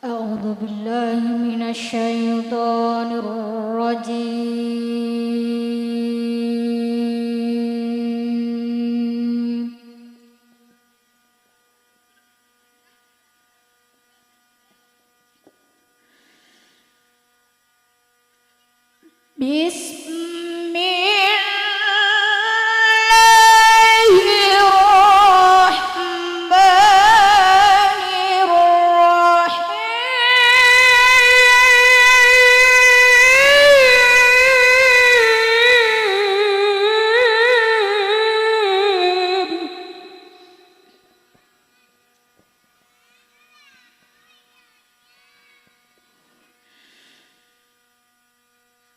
أعوذ بالله من الشيطان الرجيم بسم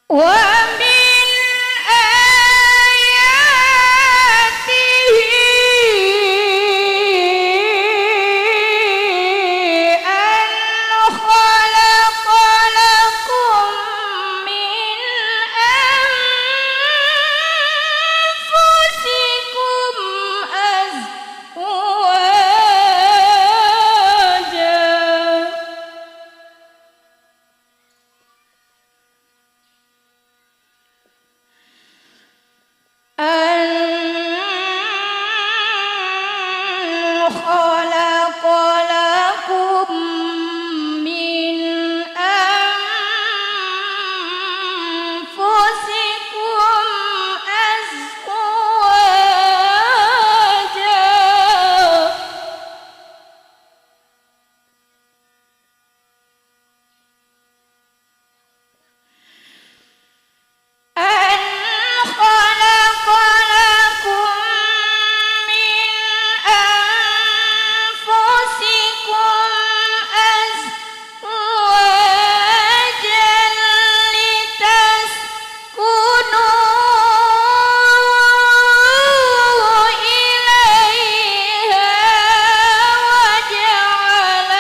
ومن آياته أن خلق لكم من أنفسكم أزواجا خلق لكم من أنفسكم أزواجا أن خلق لكم من أنفسكم أزواجا لتسكنوا إليها وجعل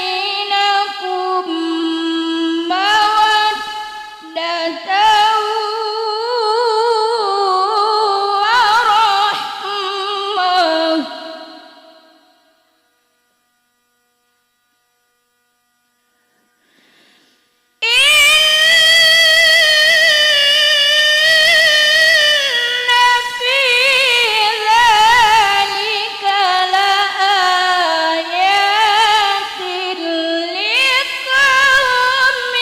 بينكم مودة ورحمة إن في ذلك لآيات لقوم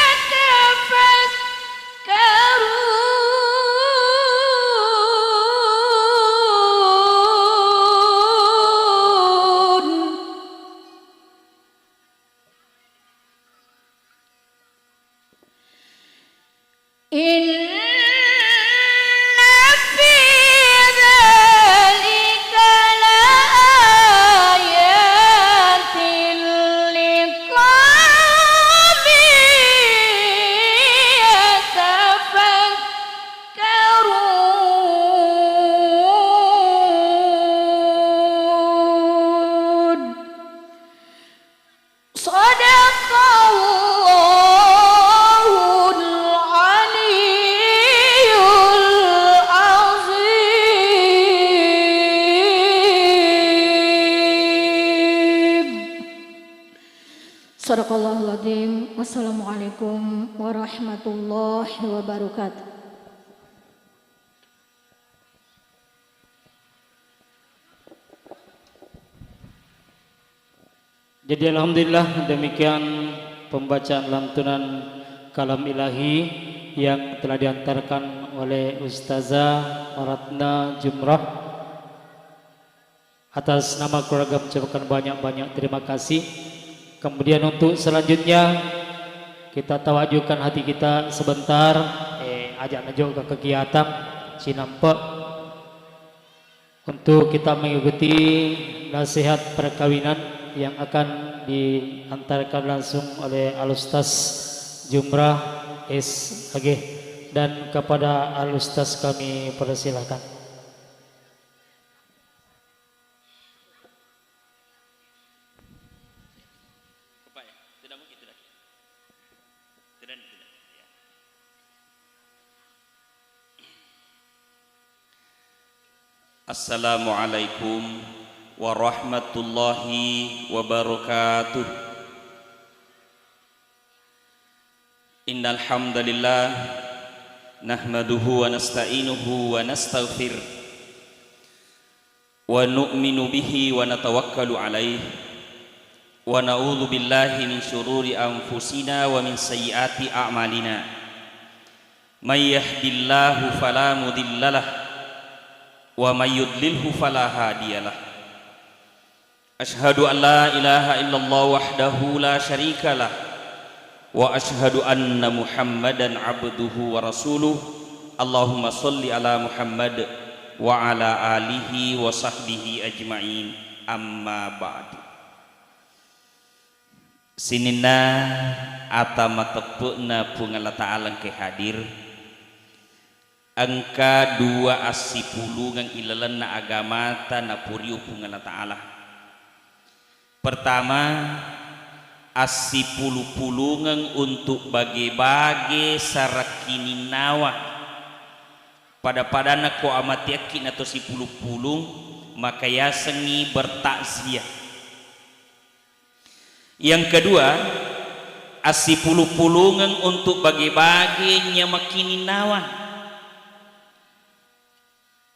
يتفكرون إن في ذلك لآيات لقوم يتفكرون صدق الله العلي العظيم Sadaqallahul Adzim. Wassalamualaikum warahmatullahi wabarakatuh. Jadi alhamdulillah demikian pembacaan lantunan kalam ilahi yang telah diantarkan oleh Ustazah Ratna Jumrah. Atas nama keluarga mengucapkan banyak-banyak terima kasih. Kemudian untuk selanjutnya kita tawajukan hati kita sebentar, ajak najuk ke kegiatan Cinampak untuk kita mengikuti nasihat perkawinan yang akan diantarkan langsung oleh Al-Ustaz Jumrah SAG, dan kepada Al-Ustaz kami persilakan. Assalamualaikum warahmatullahi wabarakatuh. Innal hamdalillah nahmaduhu wa nasta'inuhu wa nastaghfir wa nu'minu bihi wa natawakkalu alaihi wa na'udzu billahi min syururi anfusina wa min sayyiati a'malina. May yahdihillahu fala mudhillalah wa may yudlilhu fala hadiyalah. Asyhadu an la ilaha illallah wahdahu la syarikalah wa asyhadu anna Muhammadan abduhu wa rasuluh. Allahumma sholli ala Muhammad wa ala alihi wa sahbihi ajma'in. Amma ba'du. Sinina atama tepukna pungala ta'ala ke hadir angka 2 ngang ilalan na agama ta na puriu pungala ta'ala. Pertama, asipulu-pulungan untuk bagi-bagi sarakini nawa pada ko amat yakin atau sipulu-pulung maka yasengi bertakziah. Yang kedua, asipulu-pulungan untuk bagi-bagi nyamakini nawa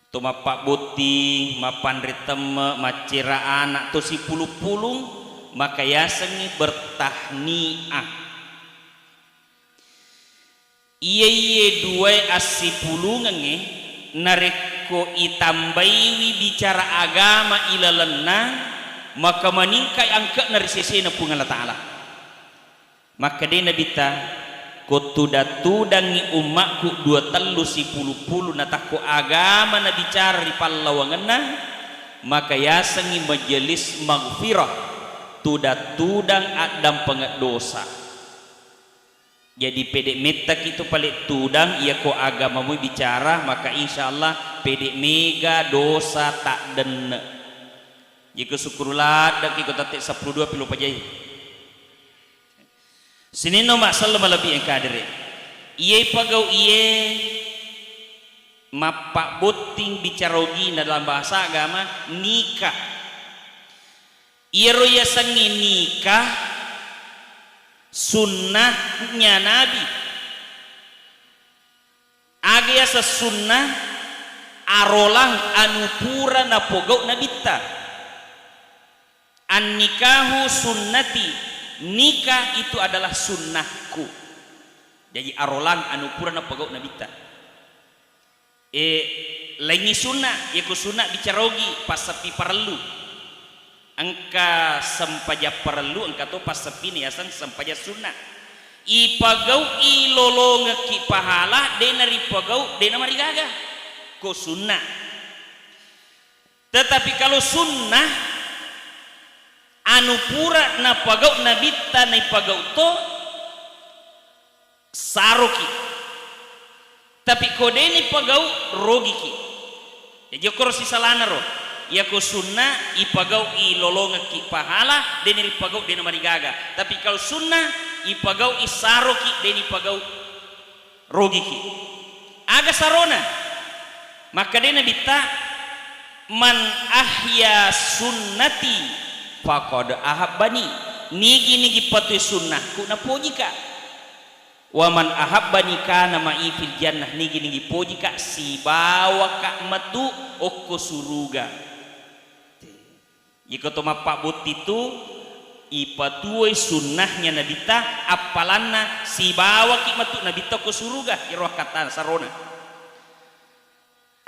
to mapak buti mapan riteme macira anak to sipulu-pulung maka yasengi bertahniah. Iye dua asipulungan nareko itambaiwi bicara agama ilalenna maka meningkai angka narisesena pungala ta'ala. Maka dia nabita kotudadangi umakku 2 natako agama na bicara di pallawanganna maka yasengi majelis maghfirah tudang adam pengat dosa. Jadi pedek metak itu paling tudang ia ko agamamu bicara maka insyaallah pedek mega dosa tak dene. Jika syukurlah dak ikut tatik 12 pilu pajai. Sini no masalah lebih yang kadere. Iye pagau iye mapak boting bicarogi dalam bahasa agama nikah. Iro ya sangi nikah sunnahnya Nabi aga sa sunnah arolang anupura na pogau nabita an nikahu sunnati nikah itu adalah sunnahku jadi arolang anupura na pogau nabita lainnya sunnah yaku sunnah bicarogi pasapi perlu angka sampaja perlu angka to pas sepi yasan sampaja sunnah ipagau ilolo ngeki pahala dena ripagau dena marigaga ko sunnah. Tetapi kalau sunnah anu pura na pagau nabita na ipagau to saroki tapi kodeni pagau rogiki jadi koro si salana ro ya ko sunnah ipagau ilolonga ki pahala deni ipagau deni marigaga tapi kalau sunnah ipagau isaroki deni ipagau rogiki aga sarona maka dena bita man ahya sunnati faqad ahabbani nigi patu sunnahku na pojika wa man ahabbani kana ma'i fil jannah nigi pojika si bawa ka matu okko suruga. Jika toma pak buti itu ipatuai sunnahnya nabita apalanna si bawa kikmatu nabita ko suruga iroh kata sarona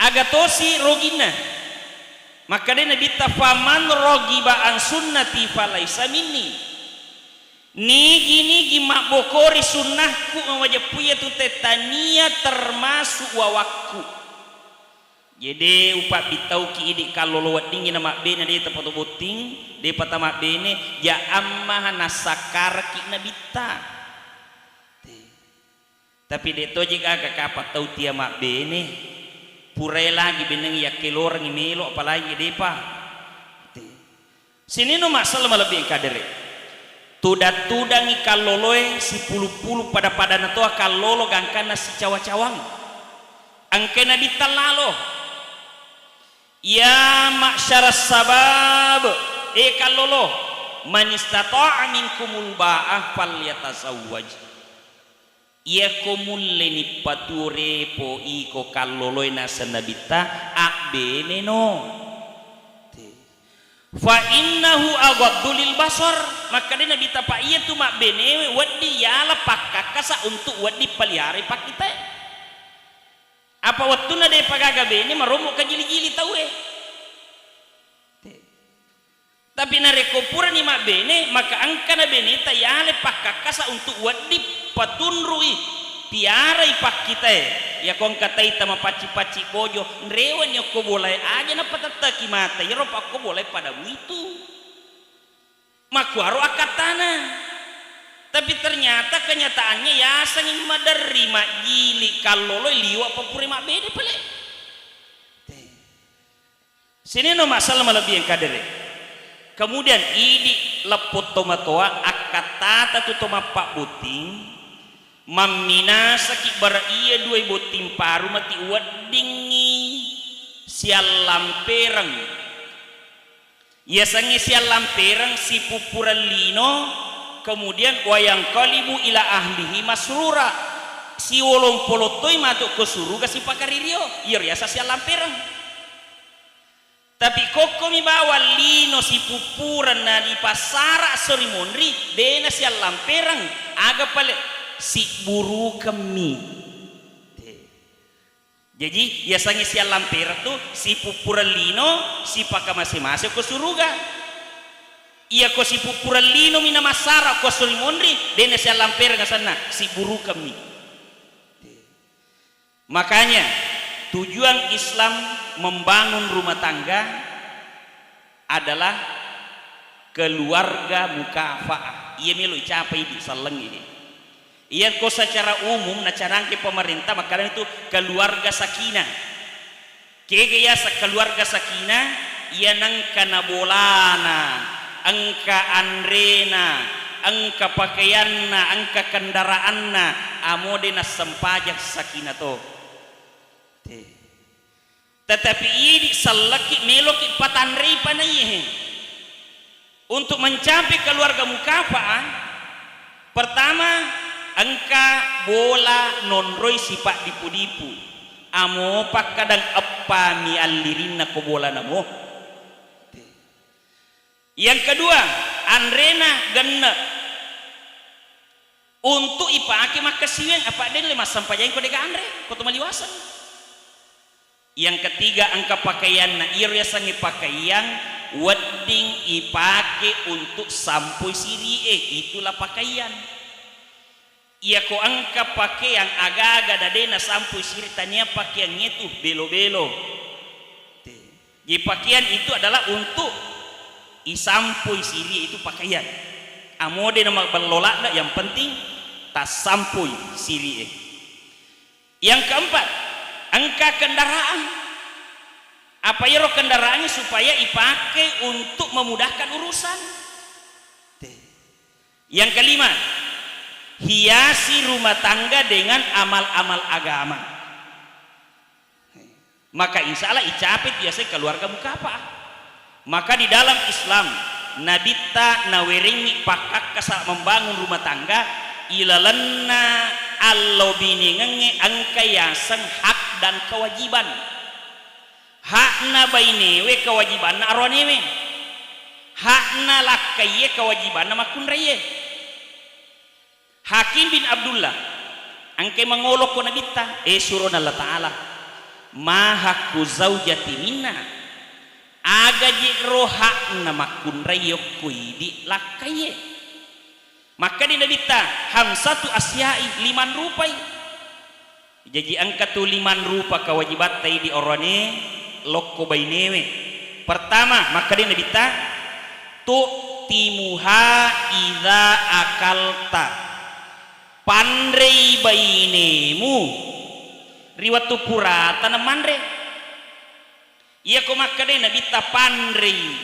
agatosi rogina maka dia nabita faman rogiba an sunnati falaisa minni nigi mak bokori sunnahku mawajapuya tu tetania termasuk wawakku. Jadi upat bitau ki idik kalau lewat dingin nama bene dia tempat boting dia patama bene ya amma nasakar ki nabita. Tapi dia tu jika kakak patau tia mak bene purai lagi beneng ya kelor ngimelo apalagi dia pa. Sini no masalah lebih kadere. Tudangi kaloloe si pulu-pulu pada nato kalolo gangkana si cawa-cawang. Angkena bitalalo. Ya ma'syaras sabab, kalolo man istata'a minkumul ba'ah falyatazawwaj. Ia komulle ni pature po iko kalolo na sanabita bene no. Fa innahu aghaddu lil basar, maka dia nabita pa iya tu mak bene wadi yala pakkakasa untuk wadi paliare pakita. Apa waktu na de pagaga bene maromo ka jili-jili tau tapi na rekopura ni mak bene maka angka na bene ta yale pakkakasa untuk wadi patunrui piara ipak kita ya kong katai tama paci-paci bojo nrewan yo ko boleh aja na patataki mata ya ropa ko boleh padamu itu makuaro akatana. Tapi ternyata kenyataannya ya sangin madari mak jili kalolo liwa papure mak bede pale. Sini no masalah lebih yang kadere. Kemudian idi lepot tomatoa akatata tu toma pak buting mamina sakit bara iya dua buting paru mati wadingi sial lamperang. Ya sangi sial lamperang si pupuran lino. Kemudian wayang kalibu ila ahlihi masrura si wolong polotoi matuk ke suruga si pakaririo iya riasa si lamperang. Tapi koko mi bawa lino si pupuran na di pasara sori monri dena si lamperang aga pale si buru kami. Jadi ya sangi si lamperang tu si pupuran lino si pakamase-mase ke suruga. Ia ko si pupuran lino mina masara ko sori monri dene si lamper nga sana si buru kami. Makanya tujuan Islam membangun rumah tangga adalah keluarga mukafaah. Ia melu capai di saleng ini. Ia ko secara umum na carangke pemerintah makanan itu keluarga sakinah. Kegaya keluarga sakinah ia nang kana bolana angka andrena, angka pakaianna, angka kendaraanna, amodena sempajak sakinah to. Tetapi ini salaki meloki patandrei panai untuk mencapai keluarga mukafaah. Pertama, angka bola nonroi sipak dipu-dipu. Amo pak kadang apa mi alirinna ko bola namo. Yang kedua, andrena genna untuk ipake makasiwen apa den lima sampajain ko dega andre ko maliwasan. Yang ketiga, angka pakaian na iya sangi pakaian wedding ipake untuk sampai sirie itulah pakaian. Ia ko angka pakaian aga-aga dadena sampai siri tanya pakaiannya itu belo-belo. Jadi pakaian itu adalah untuk isampui siri itu pakaian. Amode nama berlolak yang penting tas sampui siri. Yang keempat, angka kendaraan. Apa ya roh kendaraannya supaya dipakai untuk memudahkan urusan. Yang kelima, hiasi rumah tangga dengan amal-amal agama. Maka insya Allah icapit biasanya keluarga mukafaah. Maka di dalam Islam nabita naweringi pakak kasa membangun rumah tangga ilalanna allo biningenge angka yasan hak dan kewajiban. Hakna bainewe kewajiban na aronewe. Hakna lakaiye kewajiban na makunraye. Hakim bin Abdullah angke mengolok ko nabita surun Allah Ta'ala ma hakku zaujati minna agaji roha na makunrayo kuidi lakaye. Maka di nabita hamsatu asyai 5 rupai. Jadi angka tu 5 rupa kewajiban tay di orane lokko bainewe. Pertama, maka di nabita tu timuha idza akalta. Pandrei bainemu riwatu purata na mandre. Iya ko maka de nabita pandrei.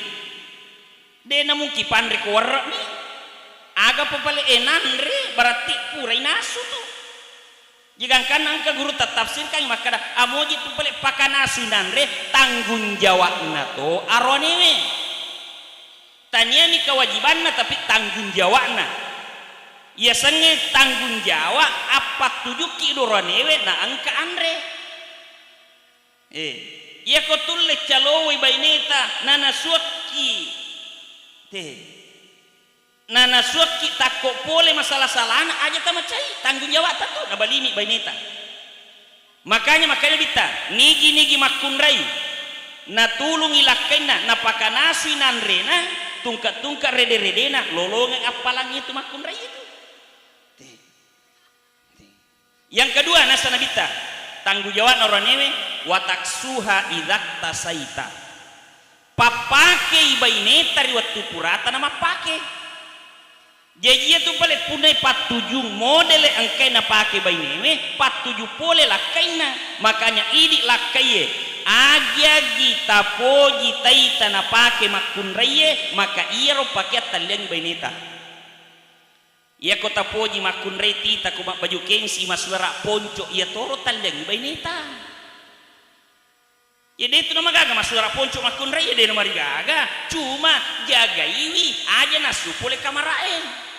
De na mungki pandrei ko warra ni. Aga pa pala enandre berarti purai nasu tu. Jika kan angka guru tafsirkan maka dah amoji tu pelek pakanasu nanre tanggung jawabna to aronewe. Tanya ni kewajibanna tapi tanggung jawabna. Ya senge tanggung jawab apa tujuki doronewe na angka andre. Ya ko tulle calowe baineta nana suaki. Nana suaki takko pole masalah salahna aja tamacai tanggung jawab tu na balimi baineta. Makanya bita nigi makunrai na tulung ilakaina na pakanasui nanrena tungka rede-redena lolongan apalang itu makunrai itu. Yang kedua nasa nabita tanggung jawab oranewe wataksuha idak tasaita papake ibaineta riwatu purata nama pake. Jadi itu boleh punai patujung model angkai na pakai bainewe patuju pole lakaina makanya idi lakaye agia gita poji taita na pakai makunraye maka iya ro pakai taliang baineta iya kota poji makunrai tita ko baju kengsi maswara ponco iya toro taliang baineta ya itu nama gaga maswara ponco makunrai ya nama gaga cuma jaga iwi aja nasu pole kamaraen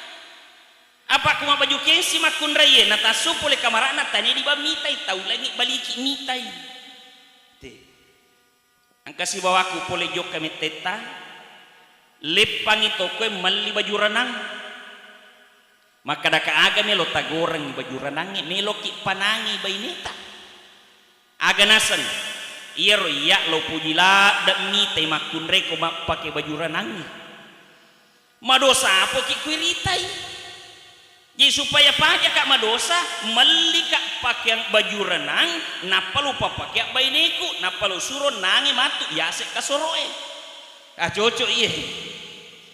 apa kuma baju kensi makun raye natasu pole kamarana tani di bamitai tahu lagi baliki mitai angkasi bawaku pole jok kami teta lepang itu kue mali baju renang maka daka aga melo tagoreng baju renang melo ki panangi baineta aga nasan iro iya lo pujila dak mitai makun raye ko pakai baju renang madosa apa ki kuiritai. Jadi supaya pajak kak madosa melika pakaian baju renang napa lupa pakai baineku napa lu suruh nangi matu ya sek kasoroe cocok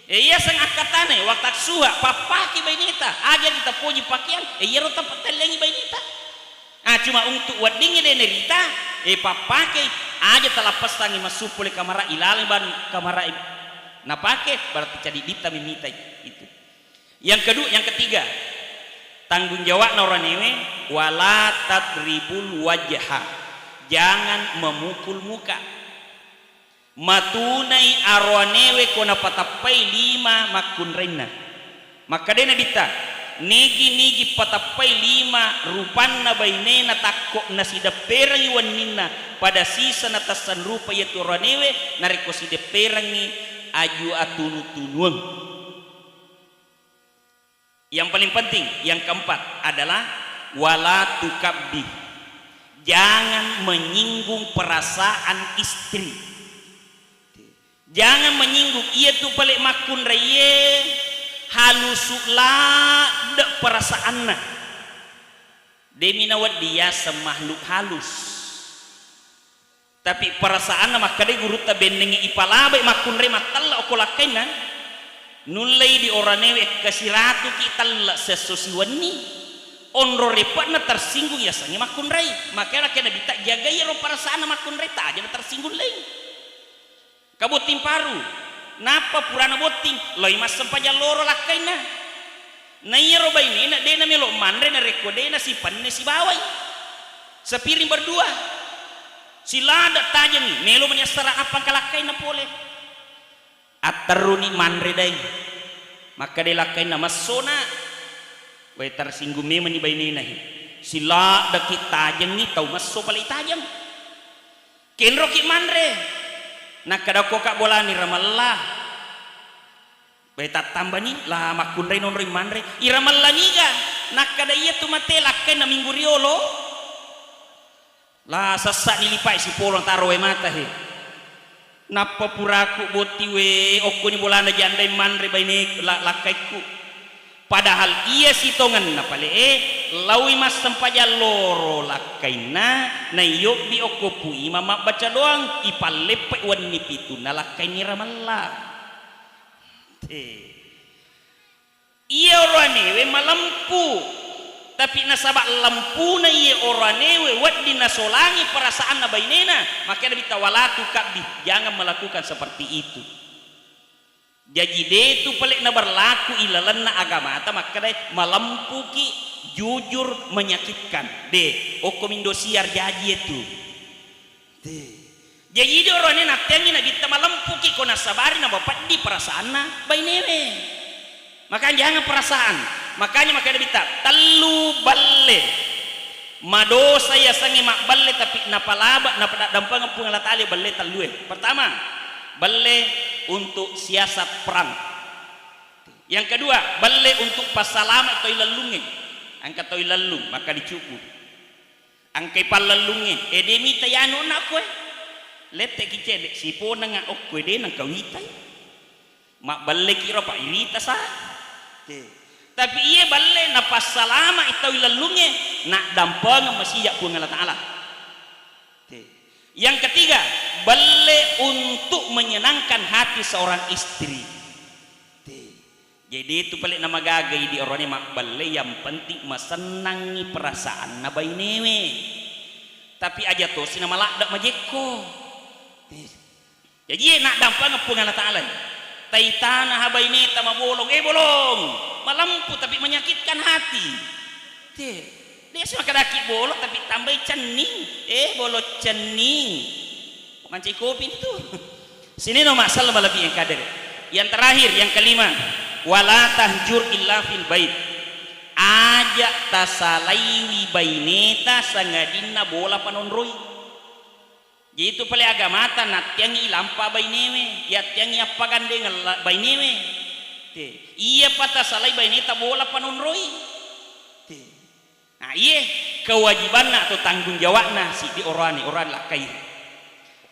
iya sang akatane waktu suha papaki baineta aja kita puji pakaian iya rota patelengi baineta cuma untuk wadingi denerita papaki aja talapas tangi masuk pole kamera ilaling ban kamera napake berarti jadi dita minita itu yang ketiga tanggung jawab noranewe wala tadribul wajha jangan memukul muka matunai arwanewe kona patapai 5 makun rena maka dena bita nigi patapai 5 rupanna bainena takko nasida perangi wanina pada sisa natasan rupa yaitu ranewe nariko sida perangi aju atunu-tunuang. Yang paling penting, yang keempat adalah wala tukabbi. Jangan menyinggung perasaan istri. Jangan menyinggung ia tu balik makun raye halusuklah dek perasaanna. Deminawat dia semakhluk halus. Tapi perasaanna makade guru ta bendengi ipalabai makun raye matalla okolakaina. Nulai di oranewe kasiratu kita lah sesusiwani onro repot na tersinggung ya sangi makun rai makanya kena bita jaga ya ro perasaan makun rai tak aja tersinggung lain kabuting paru napa purana boting loi mas sempaja loro lakaina na iya ro baini na dena melo mandre na rekodena si panne si bawai sepiring berdua silada tajam melo menyasara apa kalakaina pole ataruni manre dai maka delakai nama sona way tersinggung me mani baini nahi sila daki tajam ni tau maso palai tajam kenro ki manre nak kada ko kak bola ni ramallah way tambah ni lah makun re non manre iramallah ni ga nak kada iya tu mate lakai na minggu riolo lah sasak nilipai si polong taro we mata he napa puraku boti we okko ni bolana jandai manre baine lakaiku padahal iya sitongan na pale lawi mas sempaja loro lakaina na yobi okko pui mama baca doang ipalepe wani pitu na lakaini ramalla iya orane we malampu tapi nasabak lampu na iya oranewe waddi nasolangi perasaan na bainena maka ada bitawalatu kabdi jangan melakukan seperti itu jadi itu pelik na berlaku ilalan na agama ta maka ada malampu ki jujur menyakitkan de okom Indosiar jaji itu jadi dia orangnya natengi na bita malampuki ko nasabari na bapak di perasaan na bainewe makanya jangan perasaan makanya bita telu balle madosa ya sangi mak balle tapi napalaba napadadampang pungalat ali balle talue pertama balle untuk siasat perang yang kedua balle untuk pasalama atau ilalunge angka atau ilalung maka dicukup angkai palalunge edemi tayano na kue lete kicede sipo na nga okwe de nang kawitay mak balle kira pa irita sa tapi iya balle na pasalama itaw ilalunge na dampang masijak po ng Allah Ta'ala yang ketiga balle untuk menyenangkan hati seorang istri jadi itu paling na magagay di orangnya mak balle yang penting masenangi perasaan na bainewe tapi aja to sinamalakdak majeko jadi nak dampang po ng Allah Ta'ala taitana habay neta mabolong bolong malampu tapi menyakitkan hati dia semua kadaki bolong tapi tambah cening bolong cening mancing kopi itu sini no masalah lebih yang kader yang terakhir yang kelima wala tahjur illa fil bait ajak tasalaiwi baineta sangadina bola panonroi jadi itu paling agamata natyangi lampa bainewe yatyangi apa gandeng bainewe iya patah salai baineta bola panonroi nah iya kewajiban atau tanggung jawabna si di orang lakai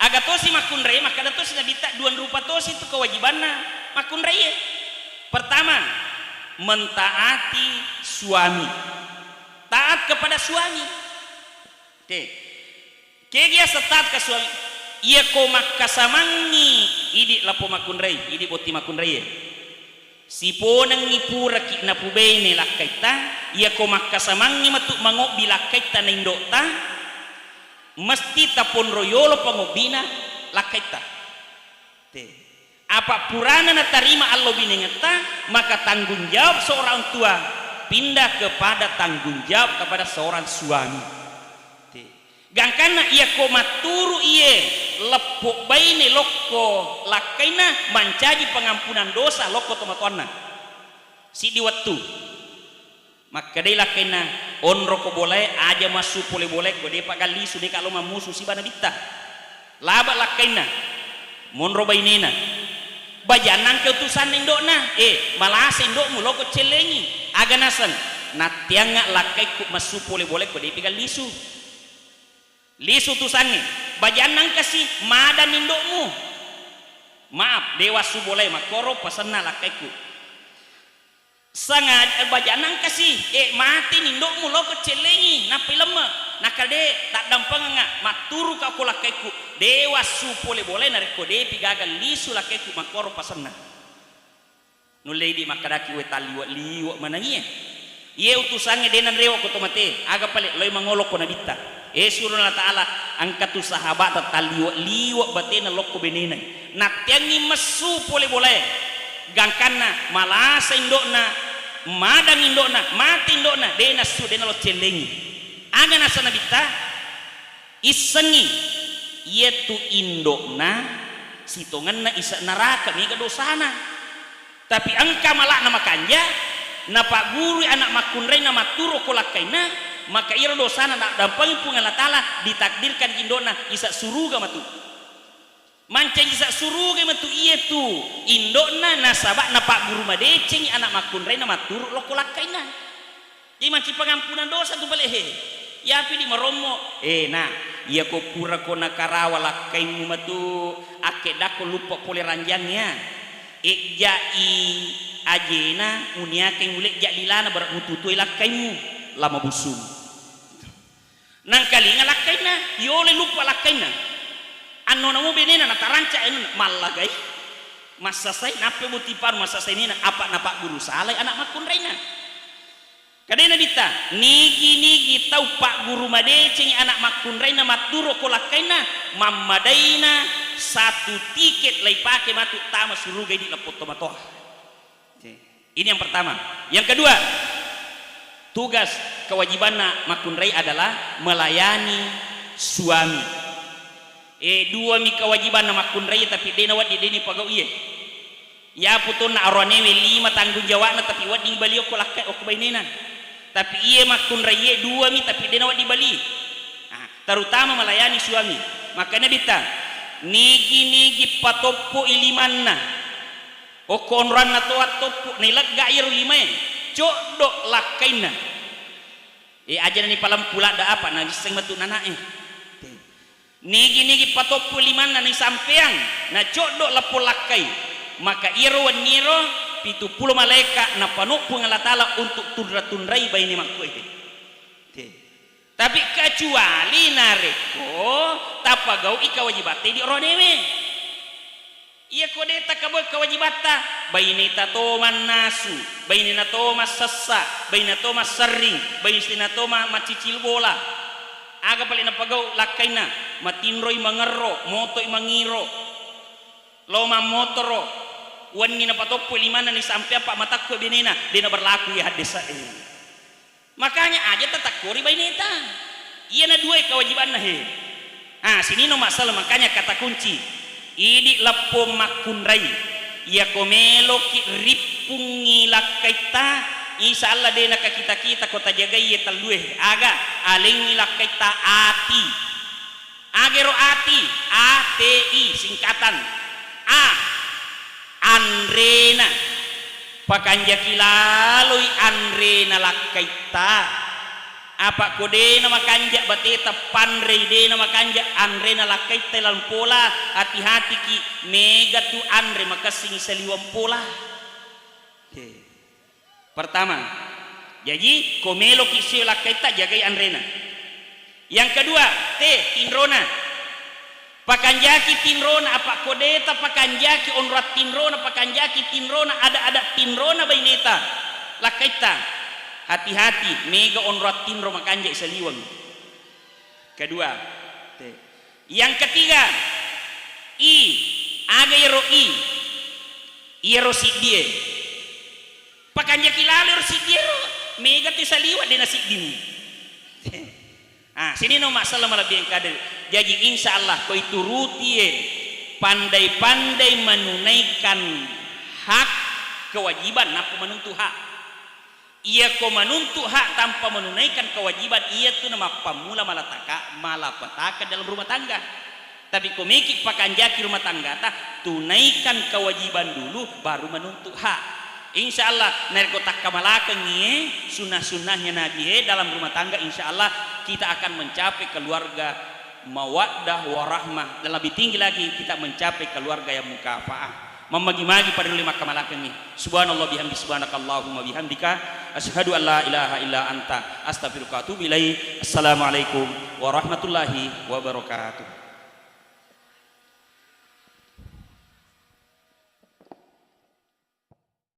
agak tosi makunrei maka ada tosi nabita dua rupa tosi itu kewajibanna makunrei pertama mentaati suami taat kepada suami Kegia setat ke suami ia ko makasamangi idi lapo makunrei idi boti makunrei si ponang ngipura ki na pubene lakaita ia ko makasamangi matuk mangok bilakaita na indota mesti tapon royolo pangobina lakaita apa purana na tarima Allah binengeta maka tanggung jawab seorang tua pindah kepada tanggung jawab kepada seorang suami gangkana ia ko maturu iye lepuk baine lokko lakaina mancaji pengampunan dosa lokko tomatonna si diwattu maka dei lakaina onro ko boleh aja masuk boleh ko de pagali sude kalau mamusu si bana bitta laba lakaina monro bainena bajanang ke utusan indokna malase indokmu lokko celengi aganasan natianga lakai ku masuk boleh ko de pagali lisu tusangi bajanang kasih madan indokmu maaf dewa su boleh makoro pasana lakaiku sangat bajanang kasih mati indokmu lo kecelengi napi lemah nakade tak dampang nga maturu ka ko lakaiku dewa su boleh nariko de pigagal lisu lakaiku makoro pasana nuledi makadaki we taliwa liwa manangie ye utusange denan rewa ko tomate aga pale loy mangolok ko nabita surah Allah Ta'ala angkatu sahabat liwa batena lokko benena natyangi mesu boleh gangkana malasa indokna madang indokna mati indokna dena su dena lo celengi aga nasa nabita isengi yetu indokna sitongan na isa neraka mega dosana tapi angka malak nama kanja napa guru anak makunrei nama turu kolakaina maka ira dosana nak dampang pun Allah Ta'ala ditakdirkan indona isa suruga matu mancing isa suruga matu iya tu indona nasabak na pak guru madeceng anak makunrei na matur loko lakaina jadi mancing pengampunan dosa tu balik ya pi di maromo nah iya ko pura ko nakarawa lakainu matu ake dako lupa pole ranjangnya jai ajena uniake ngulek jak dilana beramututui lakaimu lama busung nang kali ngalakaina yole lupa lakaina anno namo benena na taranca en malagai masa sai nape butipar masa sai nina apa napak guru salai anak makun reina kadena dita nigi tau pak guru madeceng anak makun reina maturo ko lakaina mamadaina satu tiket lai pake matu tama suruga di lepot tomatoa ini yang pertama yang kedua tugas kewajiban makunrai adalah melayani suami. Dua mi kewajiban makunrai tapi dena wadi deni pagau iye. Ya putun na aronewe 5 tanggung jawab tapi wadi bali ko lakai ko bainena. Tapi iye makunrai iye dua mi tapi dena wadi bali. Terutama melayani suami. Makanya bita nigi patopo ilimanna o konran na to atopo nilak gair limain codok lakaina aja ni palam pula da apa na giseng matu nanae nigi patopo limanna ni sampeang na codok lapo lakai maka iro niro 70 malaikat na panupu ng Allah Ta'ala untuk tundra-tundrai baini makku itu. Tapi kecuali nareko tapagaw ikawajibate di oronewe. Iya kodeta kabog kawajibata bainita toman nasu, bainina toma sassa, bainina toma sering, bainina toma macicil bola. Aga pali napagaw lakaina matinroy mangerro, motoy mangiro. Loma motoro, wani na patokpo limana ni sampai apa matakko benena, dina berlaku ya hadisa ini. Makanya aja tatakuri baineta. Iya na dua kewajiban nah he. Sini no masalah makanya kata kunci. Idi lapo makunrai. Iya komelo ki ripungi lakaita. Isa Allah dena ka kita kota jaga iya taldueh. Aga alengi lakaita ati. Agero ati. ATI singkatan. Andrena. Pakanjaki lalui Andrena lakaita. Apa kode nama kanjak bateta pandre de nama kanjak Andrena lakaita lan pola hati-hati ki mega tu Andre makasing saliwam pola. Pertama, jadi komelo ki sio lakaita jagai Andrena. Yang kedua, tinrona. Pakanjaki tinrona apa kodeta pakanjaki onrat tinrona pakanjaki tinrona ada tinrona baineta lakaita hati-hati mega onrat tinro makanjak saliwang. Kedua, yang ketiga aga iro sidie pakanjaki lalu sidie mega ti saliwa dena sidim. Sini no masalah malah biang kader. Jadi insya Allah kau turuti pandai-pandai menunaikan hak kewajiban napa menuntut hak. Ia kau menuntut hak tanpa menunaikan kewajiban ia tu nama pamula malapetaka dalam rumah tangga. Tapi kau mikir pakanjaki rumah tangga tunaikan kewajiban dulu baru menuntut hak. Insya Allah narkotak kamalakang sunnah-sunnahnya Nabi dalam rumah tangga insya Allah kita akan mencapai keluarga mawaddah warahmah dan lebih tinggi lagi kita mencapai keluarga yang mukafaah membagi-bagi pada 5 kamalakang ini. Subhanallah bihamdi subhanakallahumma bihamdika asyhadu an la ilaha illa anta astaghfiruka wa atubu ilaik. Assalamualaikum warahmatullahi wabarakatuh.